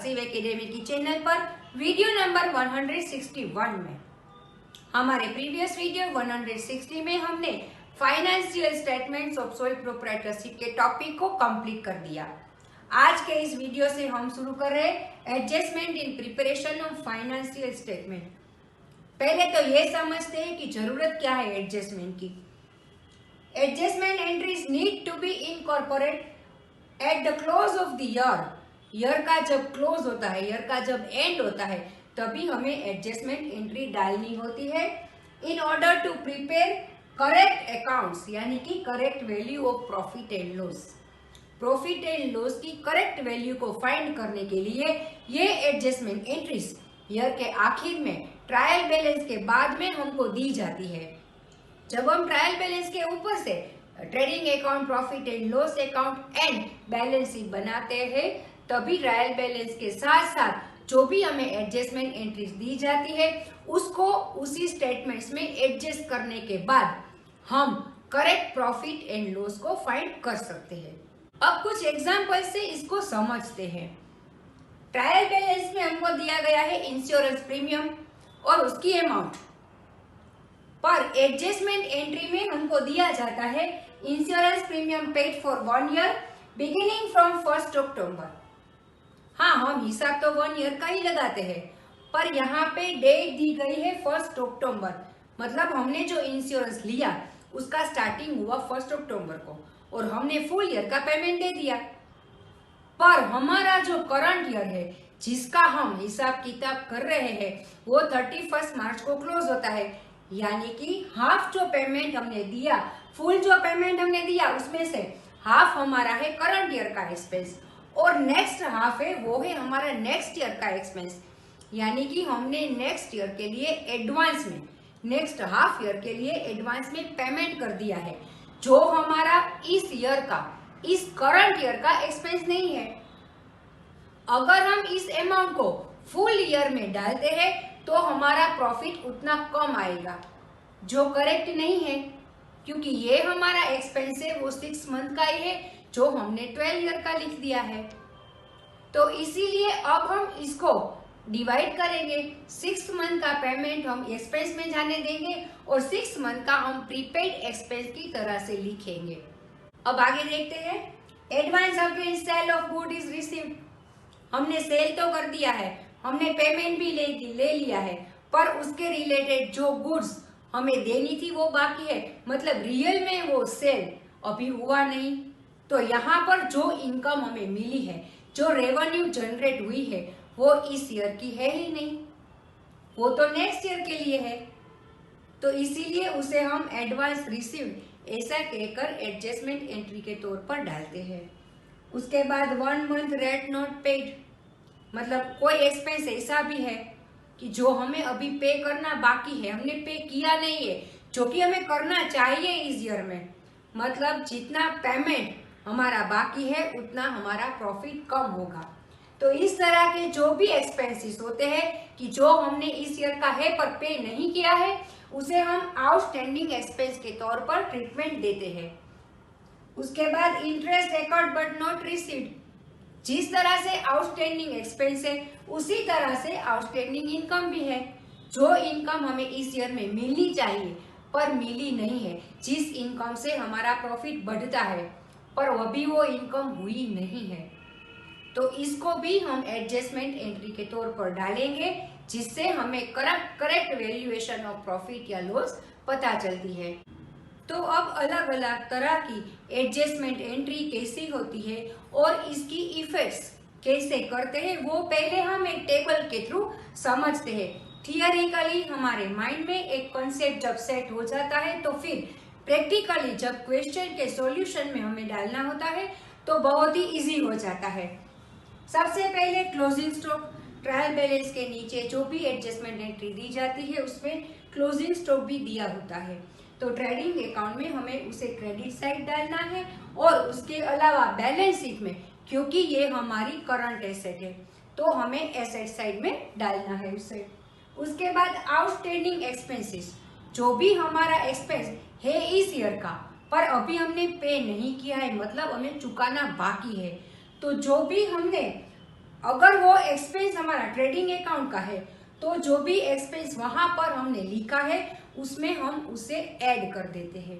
Shiv academy की channel पर video number 161 में। हमारे प्रीवियस वीडियो 160 में हमने financial statements of sole proprietorship के टॉपिक को कंप्लीट कर दिया। आज के इस वीडियो से हम शुरू कर रहे हैं adjustment in preparation of financial statement. पहले तो ये समझते हैं कि जरूरत क्या है एडजस्टमेंट की। Adjustment entries need to be incorporate at the close of the year का जब क्लोज होता है, ईयर का जब एंड होता है, तभी हमें एडजस्टमेंट एंट्री डालनी होती है in order to prepare correct accounts, यानी कि correct value of profit and loss. Profit and loss की करेक्ट वैल्यू को फाइंड करने के लिए ये एडजस्टमेंट एंट्रीज ईयर के आखिर में ट्रायल बैलेंस के बाद में हमको दी जाती है। जब हम ट्रायल बैलेंस के ऊपर से trading account, profit and loss account and balance sheet बनाते हैं, तभी ट्रायल बैलेंस के साथ साथ जो भी हमें एडजस्टमेंट एंट्रीज दी जाती है उसको उसी स्टेटमेंट्स में एडजस्ट करने के बाद हम करेक्ट प्रॉफिट एंड लॉस को फाइंड कर सकते हैं। अब कुछ एग्जांपल से इसको समझते हैं। ट्रायल बैलेंस में हमको दिया गया है इंश्योरेंस प्रीमियम और उसकी अमाउंट, पर एडजस्टमेंट एंट्री में हमको दिया जाता है insurance premium paid for 1 year beginning from 1 अक्टूबर। हाँ, हम हिसाब तो 1 ईयर का ही लगाते हैं, पर यहाँ पे डेट दी गई है 1 अक्टूबर, मतलब हमने जो इंश्योरेंस लिया उसका स्टार्टिंग हुआ 1 अक्टूबर को और हमने फुल ईयर का पेमेंट दे दिया। पर हमारा जो करंट ईयर है जिसका हम हिसाब किताब कर रहे हैं वो 31 मार्च को क्लोज होता है, यानी कि हाफ जो पेमेंट हमने दिया, फुल जो पेमेंट हमने दिया उसमें से हाफ हमारा है करंट ईयर का एक्सपेंस और नेक्स्ट हाफ है वो है हमारा नेक्स्ट ईयर का एक्सपेंस, यानी कि हमने नेक्स्ट ईयर के लिए एडवांस में, नेक्स्ट हाफ ईयर के लिए एडवांस में पेमेंट कर दिया है, जो हमारा इस ईयर का, इस करंट ईयर का एक्सपेंस नहीं है। अगर हम इस अमाउंट को फुल ईयर में डालते हैं तो हमारा प्रॉफिट उतना कम आएगा, जो करेक्ट नहीं है, क्योंकि ये हमारा एक्सपेंस है वो 6 मंथ का ही है जो हमने 12 ईयर का लिख दिया है। तो इसीलिए अब हम इसको डिवाइड करेंगे। 6 मंथ का पेमेंट हम एक्सपेंस में जाने देंगे और 6 मंथ का हम प्रीपेड एक्सपेंस की तरह से लिखेंगे। अब आगे देखते हैं। Advance against sale of good is received. हमने सेल तो कर दिया है, हमने पेमेंट भी ले लिया है, पर उसके रिलेटेड जो गुड्स हमें देनी थी वो बाकी है, मतलब रियल में वो सेल अभी हुआ नहीं। तो यहाँ पर जो इनकम हमें मिली है, जो रेवेन्यू जनरेट हुई है, वो इस ईयर की है ही नहीं, वो तो नेक्स्ट ईयर के लिए है। तो इसीलिए उसे हम एडवांस रिसीव्ड ऐसा कहकर एडजस्टमेंट एंट्री के तौर पर डालते हैं। उसके बाद 1 मंथ रेंट नॉट पेड, मतलब कोई एक्सपेंस ऐसा भी है कि जो हमें अभी पे करना बाकी है, हमने पे किया नहीं है, जो कि हमें करना चाहिए इस ईयर में, मतलब जितना पेमेंट हमारा बाकी है उतना हमारा प्रॉफिट कम होगा। तो इस तरह के जो भी एक्सपेंसेस होते हैं कि जो हमने इस ईयर का है पर पे नहीं किया है, उसे हम आउटस्टैंडिंग एक्सपेंस के तौर पर ट्रीटमेंट देते हैं। उसके बाद interest account but not received. जिस तरह से आउटस्टैंडिंग एक्सपेंस है उसी तरह से आउटस्टैंडिंग इनकम भी है, जो इनकम हमें इस ईयर में मिलनी चाहिए पर मिली नहीं है, जिस इनकम से हमारा प्रॉफिट बढ़ता है पर अभी वो इनकम हुई नहीं है। तो इसको भी हम एडजस्टमेंट एंट्री के तौर पर डालेंगे, जिससे हमें करेक्ट वैल्यूएशन ऑफ प्रॉफिट या लॉस पता चलती है। तो अब अलग अलग तरह की एडजस्टमेंट एंट्री कैसी होती है और इसकी इफेक्ट्स कैसे करते हैं वो पहले हम एक टेबल के थ्रू समझते हैं। थियरिकली हमारे माइंड में एक कॉन्सेप्ट जब सेट हो जाता है तो फिर प्रैक्टिकली जब क्वेश्चन के सॉल्यूशन में हमें डालना होता है तो बहुत ही इजी हो जाता है। सबसे पहले क्लोजिंग स्टॉक, ट्रायल बैलेंस के नीचे जो भी एडजस्टमेंट एंट्री दी जाती है उसमें क्लोजिंग स्टॉक भी दिया होता है। तो ट्रेडिंग अकाउंट में हमें उसे क्रेडिट साइड डालना है और उसके अलावा बैलेंस शीट में, क्योंकि ये हमारी करंट एसेट है, तो हमें एसेट साइड में डालना है उसे। उसके बाद आउटस्टैंडिंग एक्सपेंसेस, जो भी हमारा एक्सपेंस है इस ईयर का पर अभी हमने पे नहीं किया है, मतलब हमें चुकाना बाकी है, तो जो भी हमने अगर वो एक्सपेंस हमारा ट्रेडिंग अकाउंट का है तो जो भी एक्सपेंस वहां पर हमने लिखा है उसमें हम उसे ऐड कर देते हैं।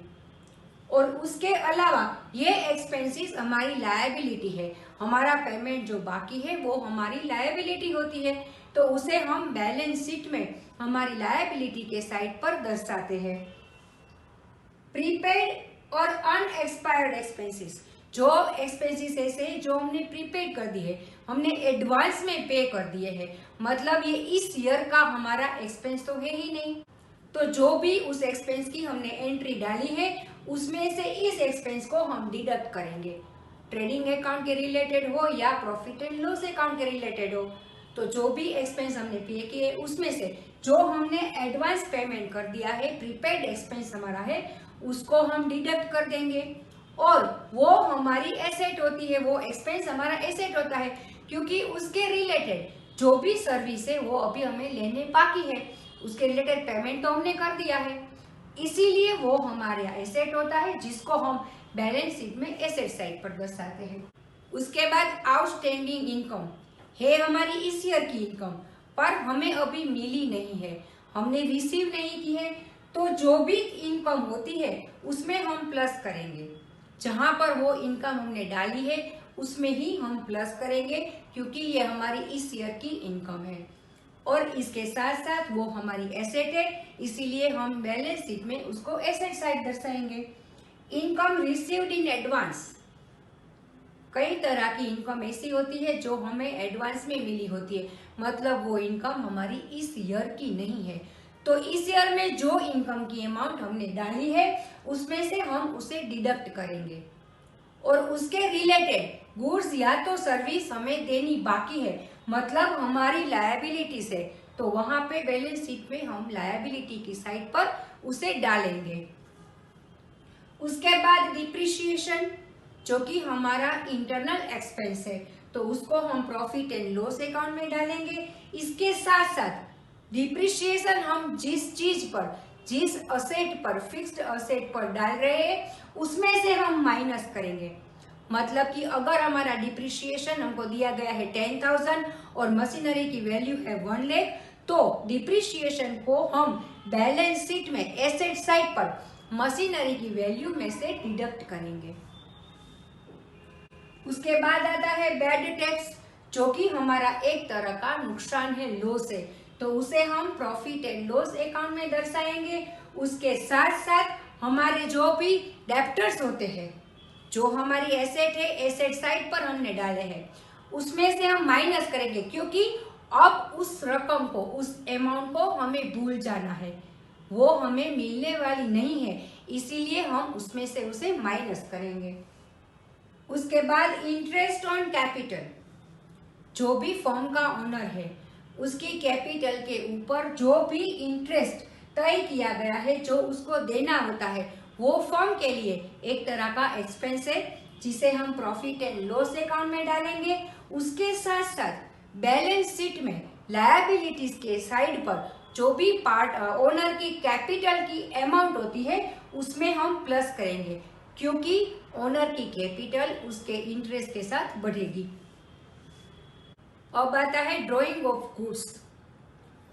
और उसके अलावा ये एक्सपेंसेस हमारी लायबिलिटी है, हमारा पेमेंट जो बाकी है वो हमारी लायबिलिटी होती है, तो उसे हम बैलेंस शीट में हमारी लायबिलिटी के साइड पर दर्शाते हैं। प्रीपेड और अनएक्सपायर्ड एक्सपेंसेस, जो एक्सपेंसेस ऐसे जो हमने प्रीपेड कर दी है, हमने एडवांस में पे कर दिए हैं, मतलब ये इस ईयर का हमारा एक्सपेंस तो है ही नहीं, तो जो भी उस एक्सपेंस की हमने एंट्री डाली है उसमें से इस एक्सपेंस को हम डिडक्ट करेंगे। ट्रेडिंग अकाउंट के रिलेटेड हो या प्रॉफिट एंड लॉस अकाउंट के रिलेटेड हो, तो जो भी एक्सपेंस हमने पे किए उसमें से जो हमने एडवांस पेमेंट कर दिया है, प्रीपेड एक्सपेंस हमारा है, उसको हम डिडक्ट कर देंगे। और वो हमारी एसेट होती है, वो एक्सपेंस हमारा एसेट होता है, क्योंकि उसके रिलेटेड जो भी सर्विस है वो अभी हमें लेने बाकी है, उसके रिलेटेड पेमेंट तो हमने कर दिया है, इसीलिए वो हमारा एसेट होता है जिसको हम बैलेंस शीट में एसेट साइड पर दर्शाते हैं। उसके बाद आउटस्टैंडिंग इनकम है हमारी इस ईयर की इनकम, पर हमें अभी मिली नहीं है, हमने रिसीव नहीं की है, तो जो भी इनकम होती है उसमें हम प्लस करेंगे। जहां पर वो इनकम हमने डाली है उसमें ही हम प्लस करेंगे, क्योंकि ये हमारी इस ईयर की इनकम है और इसके साथ साथ वो हमारी एसेट है, इसीलिए हम बैलेंस शीट में उसको एसेट साइड दर्शाएंगे। इनकम रिसीव्ड इन एडवांस, कई तरह की इनकम ऐसी होती है जो हमें एडवांस में मिली होती है, मतलब वो इनकम हमारी इस ईयर की नहीं है, तो इस ईयर में जो इनकम की अमाउंट हमने डाली है उसमें से हम उसे डिडक्ट करेंगे। और उसके रिलेटेड गुड्स या तो सर्विस हमें देनी बाकी है, मतलब हमारी लायबिलिटी से, तो वहां पे बैलेंस शीट में हम लायबिलिटी की साइड पर उसे डालेंगे। उसके बाद डिप्रिशिएशन, जो कि हमारा इंटरनल एक्सपेंस है, तो उसको हम प्रॉफिट एंड लॉस अकाउंट में डालेंगे। इसके साथ साथ डिप्रिशिएशन हम जिस चीज पर, जिस असेट पर, फिक्स्ड असेट पर डाल रहे हैं उसमें से हम माइनस करेंगे। मतलब कि अगर हमारा डिप्रिशिएशन हमको दिया गया है 10,000 और मशीनरी की वैल्यू है 1 लाख, तो डिप्रिशिएशन को हम बैलेंस शीट में एसेट साइड पर मशीनरी की वैल्यू में से डिडक्ट करेंगे। उसके बाद आता है बैड टैक्स, जो कि हमारा एक तरह का नुकसान है, लॉस है, तो उसे हम प्रॉफिट एंड लॉस अकाउंट में दर्शाएंगे। उसके साथ साथ हमारे जो भी डेप्टर्स होते हैं, जो हमारी एसेट है, एसेट साइड पर हमने डाले हैं, उसमें से हम माइनस करेंगे, क्योंकि अब उस रकम को, उस अमाउंट को हमें भूल जाना है, वो हमें मिलने वाली नहीं है, इसीलिए हम उसमें से उसे माइनस करेंगे। उसके बाद इंटरेस्ट ऑन कैपिटल, जो भी फर्म का ओनर है उसकी कैपिटल के ऊपर जो भी इंटरेस्ट तय किया गया है, जो उसको देना होता है, वो फर्म के लिए एक तरह का एक्सपेंस है, जिसे हम प्रॉफिट एंड लॉस अकाउंट में डालेंगे। उसके साथ साथ बैलेंस शीट में लायबिलिटीज के साइड पर जो भी पार्ट ओनर की कैपिटल की अमाउंट होती है उसमें हम प्लस करेंगे, क्योंकि ओनर की कैपिटल उसके इंटरेस्ट के साथ बढ़ेगी। अब आता है ड्रॉइंग ऑफ गुड्स।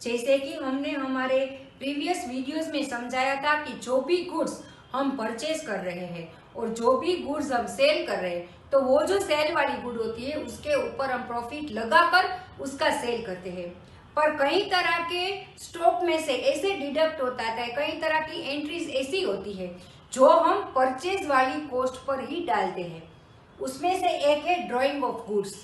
जैसे कि हमने हमारे प्रीवियस वीडियोस में समझाया था कि जो भी गुड्स हम परचेज कर रहे हैं और जो भी गुड्स हम सेल कर रहे हैं, तो वो जो सेल वाली गुड होती है उसके ऊपर हम प्रॉफिट लगाकर उसका सेल करते हैं। पर कई तरह के स्टॉक में से ऐसे डिडक्ट होता है, कई तरह की एंट्रीज ऐसी होती है जो हम परचेज वाली कॉस्ट पर ही डालते हैं। उसमें से एक है ड्रॉइंग ऑफ गुड्स।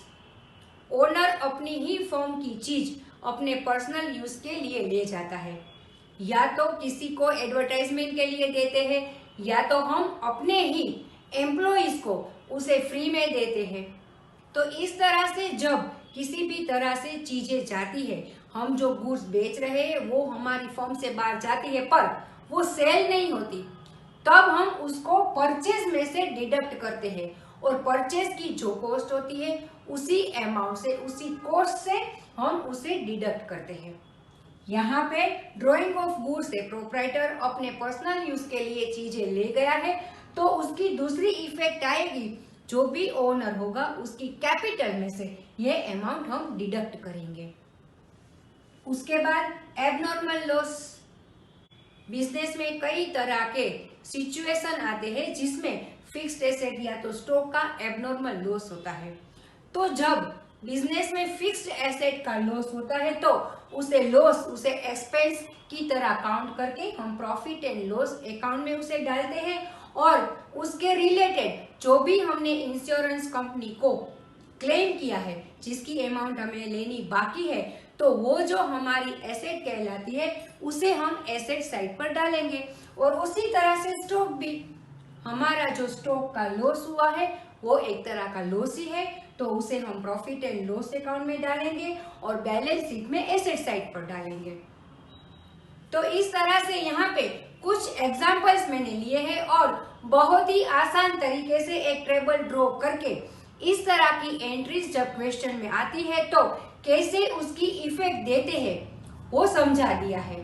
ओनर अपनी ही फर्म की चीज अपने पर्सनल यूज के लिए ले जाता है, या तो किसी को एडवर्टाइजमेंट के लिए देते हैं, या तो हम अपने ही एम्प्लॉइज को उसे फ्री में देते हैं। तो इस तरह से जब किसी भी तरह से चीजें जाती है, हम जो गुड्स बेच रहे हैं वो हमारी फर्म से बाहर जाती है पर वो सेल नहीं होती, तब हम उसको परचेज में से डिडक्ट करते हैं और परचेज की जो कॉस्ट होती है उसी अमाउंट से, उसी कॉस्ट से हम उसे डिडक्ट करते हैं। यहाँ पे ड्रॉइंग ऑफ गुड्स से प्रोप्राइटर अपने पर्सनल यूज के लिए चीजें ले गया है, तो उसकी दूसरी इफेक्ट आएगी जो भी ओनर होगा उसकी कैपिटल में से ये अमाउंट हम डिडक्ट करेंगे। उसके बाद एबनॉर्मल लॉस। बिजनेस में कई तरह के सिचुएशन आते हैं जिसमें फिक्स्ड एसेट या तो स्टॉक का एबनॉर्मल लॉस होता है। तो जब बिजनेस में फिक्स्ड एसेट का लॉस होता है तो उसे एक्सपेंस की तरह काउंट करके हम प्रॉफिट एंड लॉस अकाउंट में उसे डालते हैं और उसके रिलेटेड जो भी हमने इंश्योरेंस कंपनी को क्लेम किया है, जिसकी अमाउंट हमें लेनी बाकी है, तो वो जो हमारी एसेट कहलाती है उसे हम एसेट साइड पर डालेंगे। और उसी तरह से स्टॉक भी, हमारा जो स्टॉक का लॉस हुआ है वो एक तरह का लॉस ही है, तो उसे हम प्रॉफिट एंड लॉस अकाउंट में डालेंगे और बैलेंस शीट में एसेट साइड पर डालेंगे। तो इस तरह से यहाँ पे कुछ एग्जाम्पल्स मैंने लिए हैं और बहुत ही आसान तरीके से एक टेबल ड्रॉ करके इस तरह की एंट्रीज जब क्वेश्चन में आती है तो कैसे उसकी इफेक्ट देते हैं वो समझा दिया है।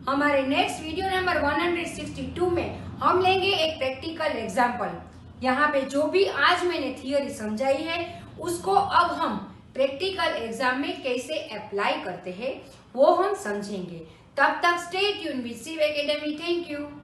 हमारे नेक्स्ट वीडियो नंबर 162 में हम लेंगे एक प्रैक्टिकल एग्जाम्पल। यहाँ पे जो भी आज मैंने थियोरी समझाई है उसको अब हम प्रैक्टिकल एग्जाम में कैसे अप्लाई करते हैं वो हम समझेंगे। तब तक stay tune with Shiv Academy. Thank you.